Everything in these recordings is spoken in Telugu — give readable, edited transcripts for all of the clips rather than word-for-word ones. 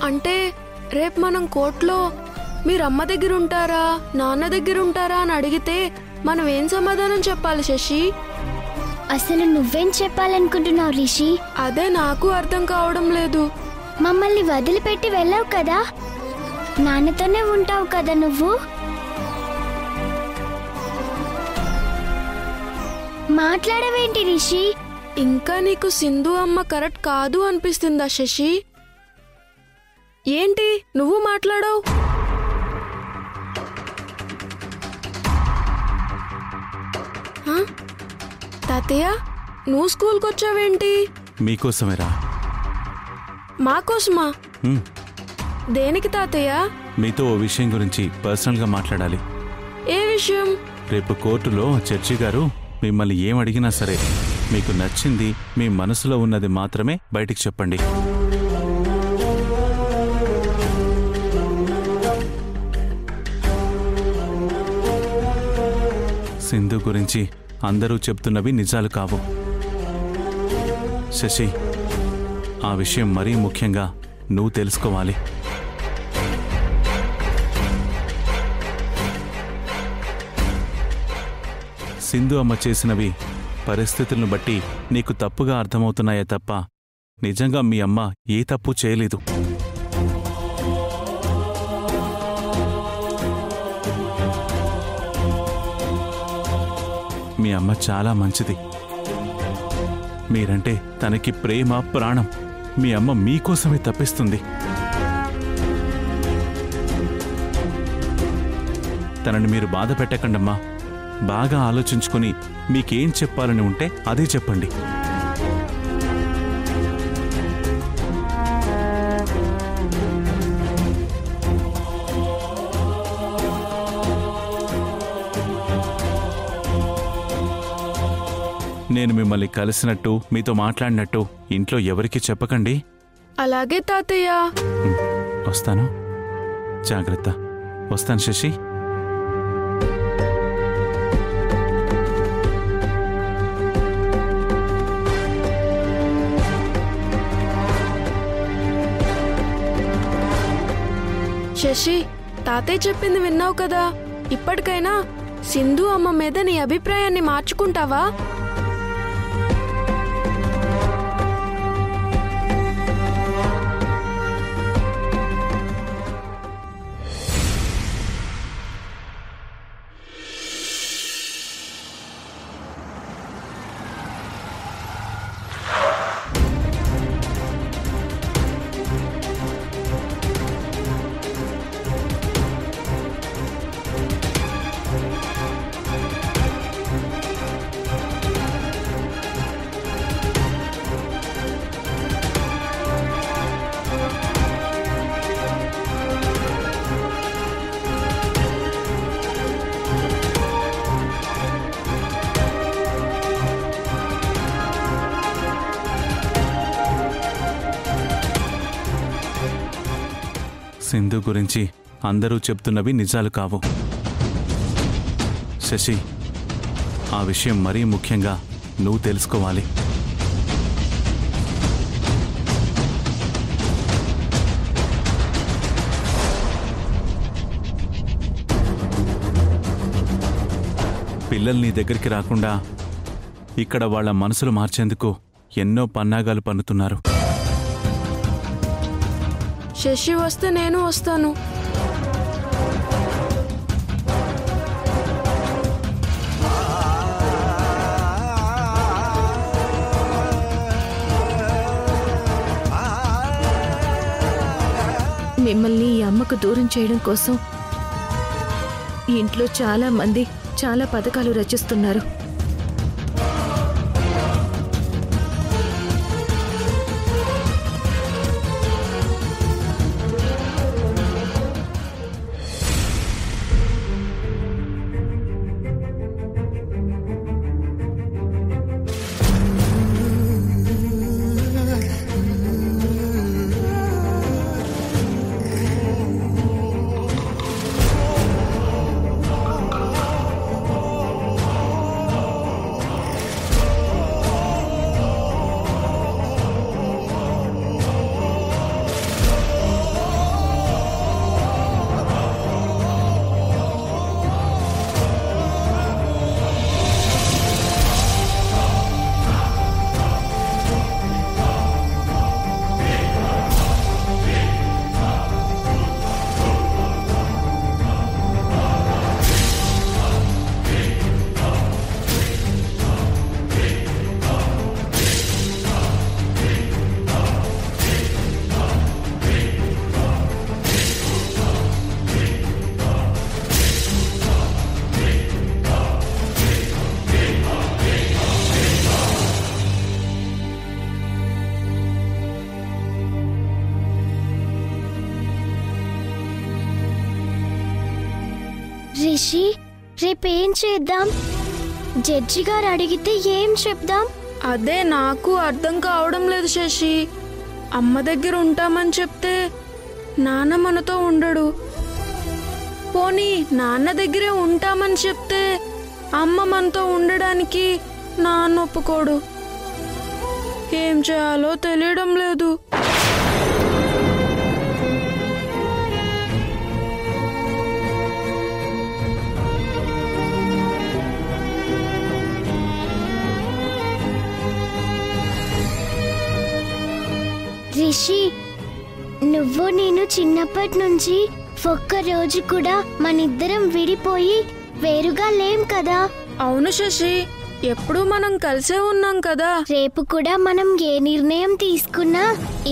అంటే రేపు మనం కోర్టులో మీరమ్మ దగ్గర ఉంటారా నాన్న దగ్గర ఉంటారా అని అడిగితే మనం ఏం సమాధానం చెప్పాలి శశి? అసలు నువ్వేం చెప్పాలనుకుంటున్నావు రిషి? అదే నాకు అర్థం కావడం లేదు. మమ్మల్ని వదిలిపెట్టి వెళ్ళావు కదా, నాన్నతోనే ఉంటావు కదా నువ్వు. మాట్లాడవేంటి రిషి? ఇంకా నీకు సింధు అమ్మ కరెక్ట్ కాదు అనిపిస్తుందా శశి? ఏంటి నువ్వు మాట్లాడవు? తాతయ్య నువ్వు స్కూల్కి వచ్చావేంటి? మీకోసమేరా. మాకోసమా? దేనికి తాతయ్య? మీతో ఓ విషయం గురించి పర్సనల్గా మాట్లాడాలి. ఏ విషయం? రేపు కోర్టులో చర్చి గారు మిమ్మల్ని ఏం అడిగినా సరే మీకు నచ్చింది, మీ మనసులో ఉన్నది మాత్రమే బయటికి చెప్పండి. సింధు గురించి అందరూ చెప్తున్నవి నిజాలు కావు శశి. ఆ విషయం మరీ ముఖ్యంగా నువ్వు తెలుసుకోవాలి. సింధు అమ్మ చేసినవి పరిస్థితులను బట్టి నీకు తప్పుగా అర్థమవుతున్నాయే తప్ప నిజంగా మీ అమ్మ ఏ తప్పు చేయలేదు. మీ అమ్మ చాలా మంచిది. మీరంటే తనకి ప్రేమ, ప్రాణం. మీ అమ్మ మీకోసమే తప్పిస్తుంది. తనని మీరు బాధ పెట్టకండమ్మా. బాగా ఆలోచించుకుని మీకేం చెప్పాలని ఉంటే అదే చెప్పండి. నేను మిమ్మల్ని కలిసినట్టు, మీతో మాట్లాడినట్టు ఇంట్లో ఎవరికీ చెప్పకండి. అలాగే తాతయ్య. వస్తాను. జాగ్రత్త. వస్తాను శశి. శశి, తాతయ్య చెప్పింది విన్నావు కదా. ఇప్పటికైనా సింధు అమ్మ మీద నీ అభిప్రాయాన్ని మార్చుకుంటావా? సింధు గురించి అందరూ చెప్తున్నవి నిజాలు కావు శశి. ఆ విషయం మరీ ముఖ్యంగా నువ్వు తెలుసుకోవాలి. పిల్లలు నీ దగ్గరికి రాకుండా ఇక్కడ వాళ్ళ మనసులు మార్చేందుకు ఎన్నో పన్నాగాలు పన్నుతున్నారు. శశి వస్తే నేను వస్తాను. మిమ్మల్ని ఈ అమ్మకు దూరం చేయడం కోసం ఇంట్లో చాలా మంది చాలా పథకాలు రచిస్తున్నారు. రిషి, రేపేం చేద్దాం? జడ్జి గారు అడిగితే ఏం చెప్దాం? అదే నాకు అర్థం కావడం లేదు శశి. అమ్మ దగ్గర ఉంటామని చెప్తే నాన్న మనతో ఉండడు. పోనీ నాన్న దగ్గరే ఉంటామని చెప్తే అమ్మ మనతో ఉండడానికి నాన్న ఒప్పుకోడు. ఏం చేయాలో తెలియడం లేదు. రిషి, నువ్వు నేను చిన్నప్పటి నుంచి ఒక్కరోజు కూడా మనిద్దరం విడిపోయి వేరుగా లేం కదా. అవును శశి, ఎప్పుడూ మనం కలిసే ఉన్నాం కదా. రేపు కూడా మనం ఏ నిర్ణయం తీసుకున్నా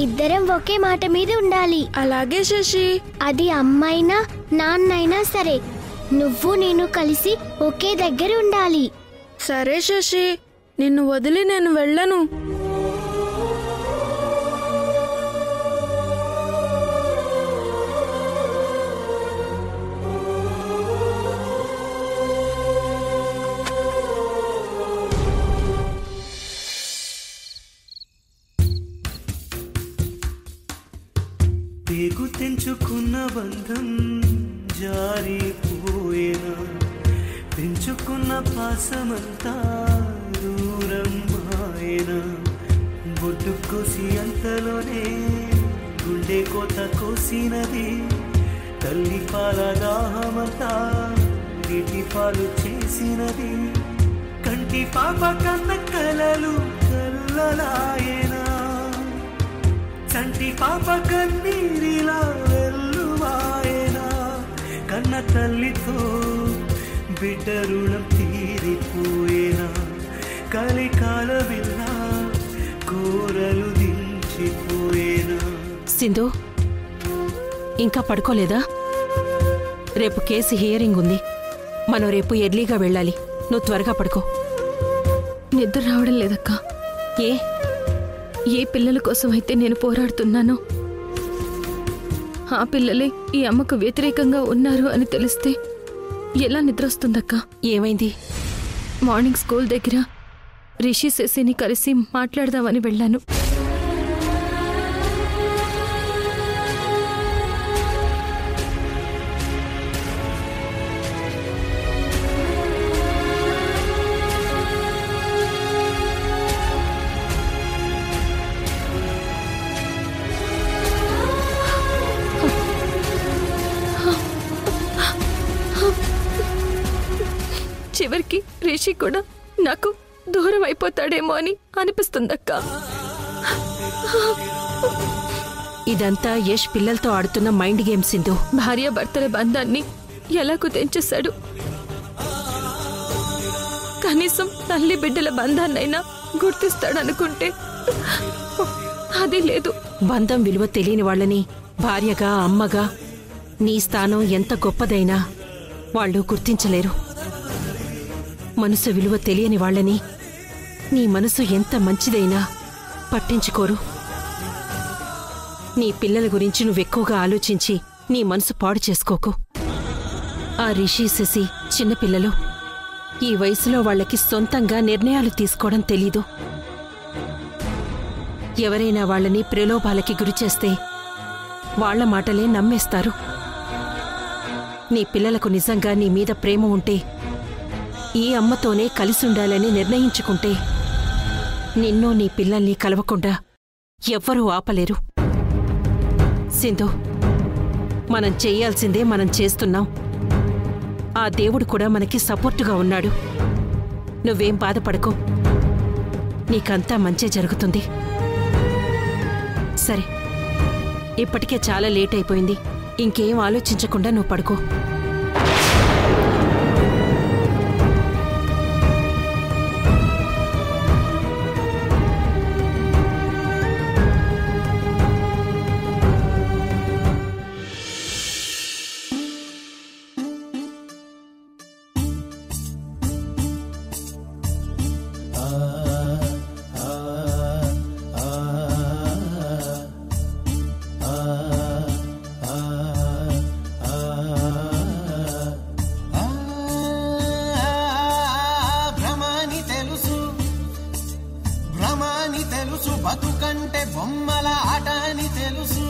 ఇద్దరం ఒకే మాట మీద ఉండాలి. అలాగే శశి. అది అమ్మైనా నాన్నైనా సరే, నువ్వు నేను కలిసి ఒకే దగ్గర ఉండాలి. సరే శశి, నిన్ను వదిలి నేను వెళ్ళను. పేగు తెంచుకున్న బంధం జారిపోయేనా, పెంచుకున్న పాసమంతా దూరం మాయేనా. బొట్టు కోసి అంతలోనే గుండె కోత కోసినది, తల్లి పాల దాహమంతా నీటి పాలు చేసినది. కంటి పాప కన్న కలలు కల్లలాయేనా, చంటి పాప కన్నీరిలా వెల్లువాయేనా. కన్న తల్లితో బిడ్డ రుణం తీరిపోయేనా, కలికాల విల్ల కూరలు దించిపోయేనా. సింధు, ఇంకా పడుకోలేదా? రేపు కేసు హియరింగ్ ఉంది. మనం రేపు ఎర్లీగా వెళ్ళాలి. నువ్వు త్వరగా పడుకో. నిద్ర రావడం లేదక్కా. ఏ పిల్లల కోసం అయితే నేను పోరాడుతున్నానో ఆ పిల్లలే ఈ అమ్మకు వ్యతిరేకంగా ఉన్నారు అని తెలిస్తే ఎలా నిద్రొస్తుందక్కా? ఏమైంది? మార్నింగ్ స్కూల్ దగ్గర రిషి శశిని కలిసి మాట్లాడదామని వెళ్ళాను. చివరికి రిషి కూడా నాకు దూరం అయిపోతాడేమో అని అనిపిస్తుందక్కా. ఇదంతా యష్ పిల్లలతో ఆడుతున్న మైండ్ గేమ్ సింధు. భార్యాభర్తల బంధాన్ని ఎలాగూ తెంచేశాడు. కనీసం తల్లి బిడ్డల బంధాన్నైనా గుర్తిస్తాడనుకుంటే అది లేదు. బంధం విలువ తెలియని వాళ్ళని భార్యగా, అమ్మగా నీ స్థానం ఎంత గొప్పదైనా వాళ్ళు గుర్తించలేరు. మనసు విలువ తెలియని వాళ్ళని నీ మనసు ఎంత మంచిదైనా పట్టించుకోరు. నీ పిల్లల గురించి నువ్వెక్కువగా ఆలోచించి నీ మనసు పాడు చేసుకోకు. ఆ రిషి, శశి చిన్నపిల్లలు. ఈ వయసులో వాళ్ళకి సొంతంగా నిర్ణయాలు తీసుకోవడం తెలీదు. ఎవరైనా వాళ్ళని ప్రలోభాలకి గురిచేస్తే వాళ్ల మాటలే నమ్మేస్తారు. నీ పిల్లలకు నిజంగా నీ మీద ప్రేమ ఉంటే, ఈ అమ్మతోనే కలిసుండాలని నిర్ణయించుకుంటే నిన్ను నీ పిల్లల్ని కలవకుండా ఎవ్వరూ ఆపలేరు. సింధు, మనం చెయ్యాల్సిందే మనం చేస్తున్నాం. ఆ దేవుడు కూడా మనకి సపోర్టుగా ఉన్నాడు. నువ్వేం బాధపడకు. నీకంతా మంచే జరుగుతుంది. సరే, ఇప్పటికే చాలా లేట్ అయిపోయింది. ఇంకేం ఆలోచించకుండా నువ్వు పడుకో. అని తెలుసు, బతుకంటే బొమ్మల ఆట అని తెలుసు,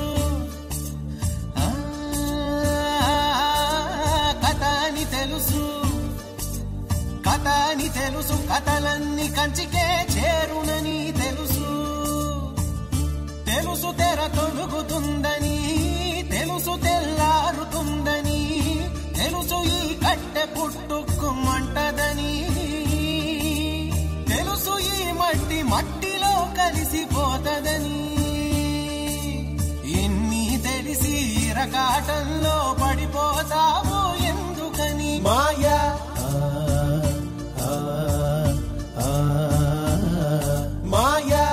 కథ అని తెలుసు, కథ అని తెలుసు, కథలన్నీ కంచికే చేరునని తెలుసు, తెలుసు తెర తొడుగుతుందని, తెలుసు తెల్లారుతుందని, తెలుసు ఈ కట్టె పుట్టుకుమంటదని, తెలుసు ఈ మట్టి మట్టిలో కలిసిపోతదని, ఎన్ని తెలిసి రకాటంలో పడిపోతావు ఎందుకని మాయా మాయా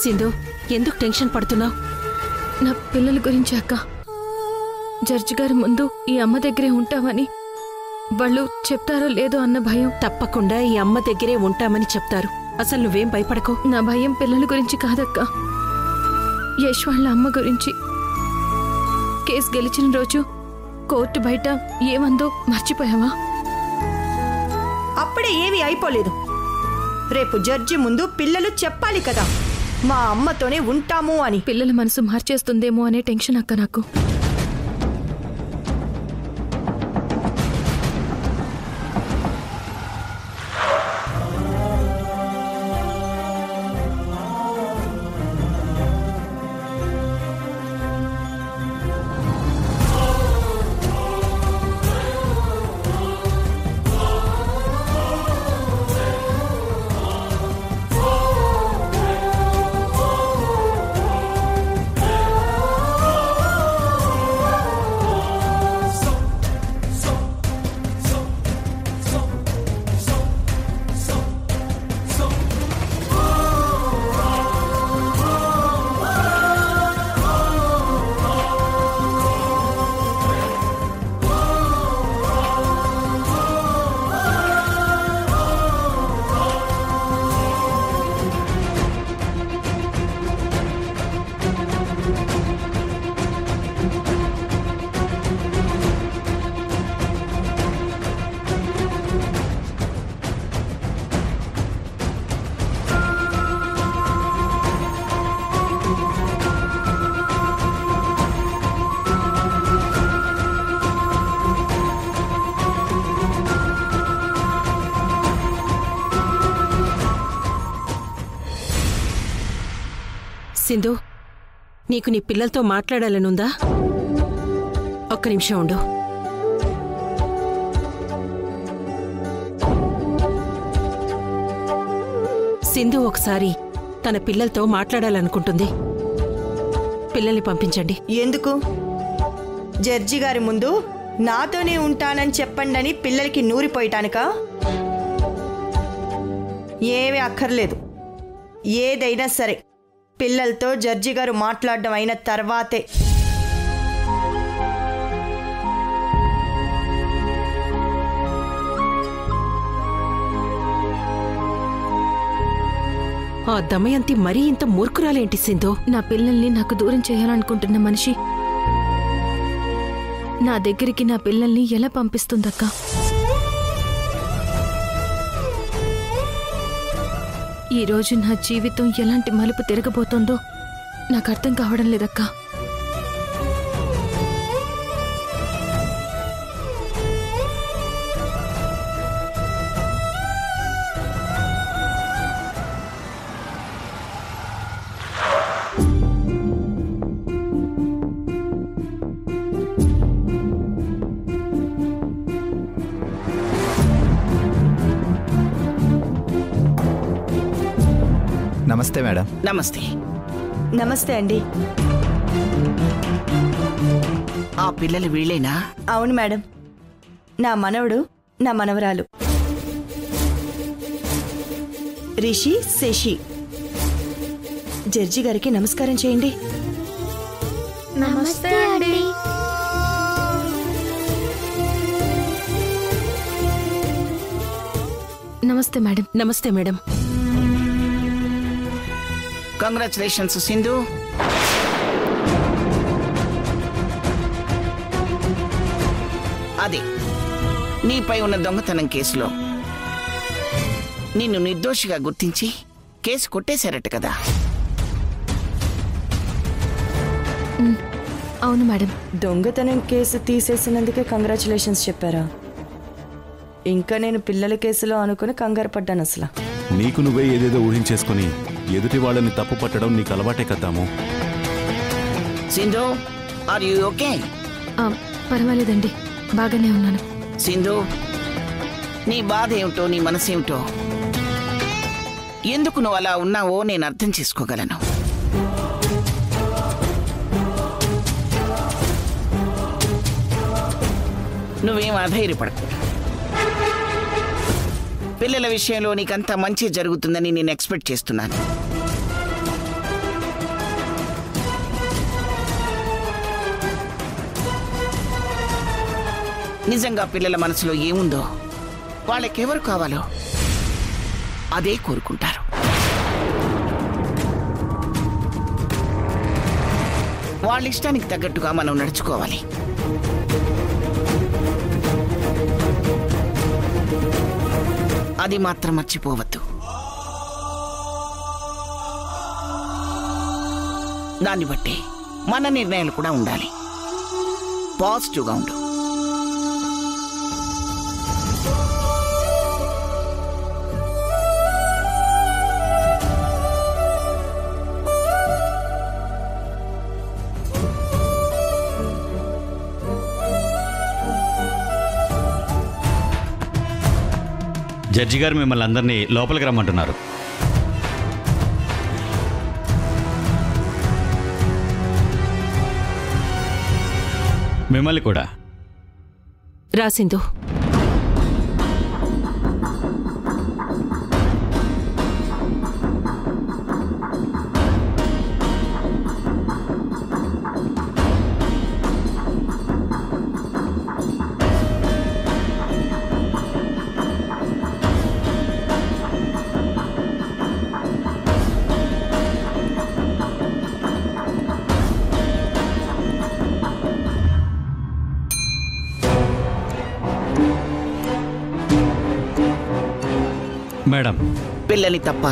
సింధు, ఎందుకు టెన్షన్ పడుతున్నావు? నా పిల్లల గురించి అక్క. జడ్జి గారి ముందు ఈ అమ్మ దగ్గరే ఉంటామని వాళ్ళు చెప్తారో లేదో అన్న భయం. తప్పకుండా ఈ అమ్మ దగ్గరే ఉంటామని చెప్తారు. అసలు నువ్వేం భయపడకు. నా భయం పిల్లల గురించి కాదక్క, యశ్ వాళ్ళ అమ్మ గురించి. కేసు గెలిచిన రోజు కోర్టు బయట ఏమందో మర్చిపోయావా? అప్పుడే ఏమీ అయిపోలేదు. రేపు జడ్జి ముందు పిల్లలు చెప్పాలి కదా మా అమ్మతోనే ఉంటాము అని. పిల్లల మనసు మార్చేస్తుందేమో అనే టెన్షన్ అక్క నాకు. సింధు, నీకు నీ పిల్లలతో మాట్లాడాలనుందా? ఒక్క నిమిషం ఉండు. సింధు ఒకసారి తన పిల్లలతో మాట్లాడాలనుకుంటుంది. పిల్లల్ని పంపించండి. ఎందుకు? జడ్జి గారి ముందు నాతోనే ఉంటానని చెప్పండి పిల్లలకి నూరిపోయటానికా? ఏమీ అక్కర్లేదు. ఏదైనా సరే పిల్లలతో జడ్జి గారు మాట్లాడడం అయిన తర్వాతే. ఆ దమయంతి మరీ ఇంత మూర్ఖురాలేంటి సింధు? నా పిల్లల్ని నాకు దూరం చేయాలనుకుంటున్న మనిషి నా దగ్గరికి నా పిల్లల్ని ఎలా పంపిస్తుందక్క? ఈరోజు నా జీవితం ఎలాంటి మలుపు తిరగబోతోందో నాకు అర్థం కావడం లేదక్క. నమస్తే మేడం. నమస్తే. నమస్తే అండి. ఆ పిల్లలు వీళ్ళేనా? అవును మేడం, నా మనవడు, నా మనవరాలు రిషి, శశి. జడ్జి గారికి నమస్కారం చేయండి. నమస్తే అండి. నమస్తే మేడం. నమస్తే మేడం. కంగ్రాచులేషన్స్ సింధు. అదే నీపై ఉన్న దొంగతనం కేసులో నిన్ను నిర్దోషిగా గుర్తించి కేసు కొట్టేశారట కదా? అవును మేడం. దొంగతనం కేసు తీసేసినందుకే కంగ్రాచులేషన్స్ చెప్పారా? ఇంకా నేను పిల్లల కేసులో అనుకుని కంగారు పడ్డాను. అసలు నీకు నువ్వే ఏదేదో ఊహించేసుకుని ఎదుటి వాళ్ళని తప్పు పట్టడం నీకు అలవాటే కదాము. Sindhu, are you okay? పర్వాలేదండి, బాగానే ఉన్నాను. సింధు, నీ బాధ ఏమిటో, నీ మనసేమిటో, ఎందుకు నువ్వు అలా ఉన్నావో నేను అర్థం చేసుకోగలను. నువ్వేం అధైర్యపడకు. పిల్లల విషయంలో నీకంతా మంచి జరుగుతుందని నేను ఎక్స్పెక్ట్ చేస్తున్నాను. నిజంగా పిల్లల మనసులో ఏముందో వాళ్ళకెవరు కావాలో అదే కోరుకుంటారు. వాళ్ళ ఇష్టానికి తగ్గట్టుగా మనం నడుచుకోవాలి. అది మాత్రం మర్చిపోవద్దు. దాన్ని బట్టి మన నిర్ణయాలు కూడా ఉండాలి. పాజిటివ్గా ఉండు. జడ్జి గారు మిమ్మల్ని అందరినీ లోపలికి రమ్మంటున్నారు. మిమ్మల్ని కూడా. రాసిందు. మేడం, పిల్లల్ని తప్ప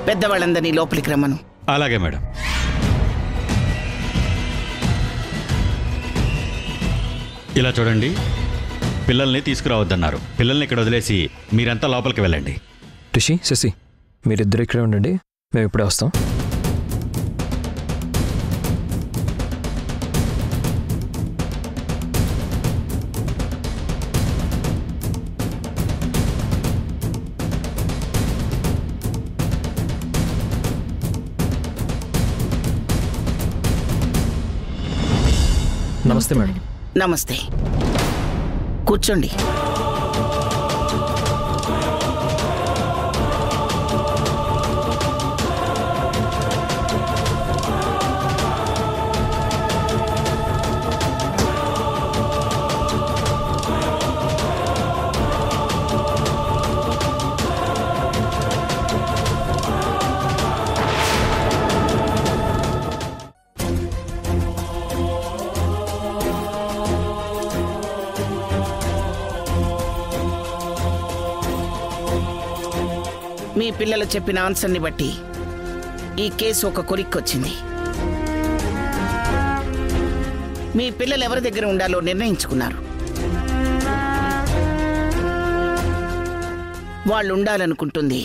పెద్దవాళ్ళందరినీ లోపలికి రమ్మను. అలాగే మేడం. ఇలా చూడండి, పిల్లల్ని తీసుకురావద్దన్నారు. పిల్లల్ని ఇక్కడ వదిలేసి మీరంతా లోపలికి వెళ్ళండి. రిషి, శశి, మీరిద్దరు ఇక్కడే ఉండండి, మేము ఇప్పుడే వస్తాం. నమస్తే మేడం. నమస్తే, కూర్చోండి. మీ పిల్లలు చెప్పిన ఆన్సర్ని బట్టి ఈ కేసు ఒక కొరిక్కొచ్చింది. మీ పిల్లలు ఎవరి దగ్గర ఉండాలో నిర్ణయించుకున్నారు. వాళ్ళు ఉండాలనుకుంటుంది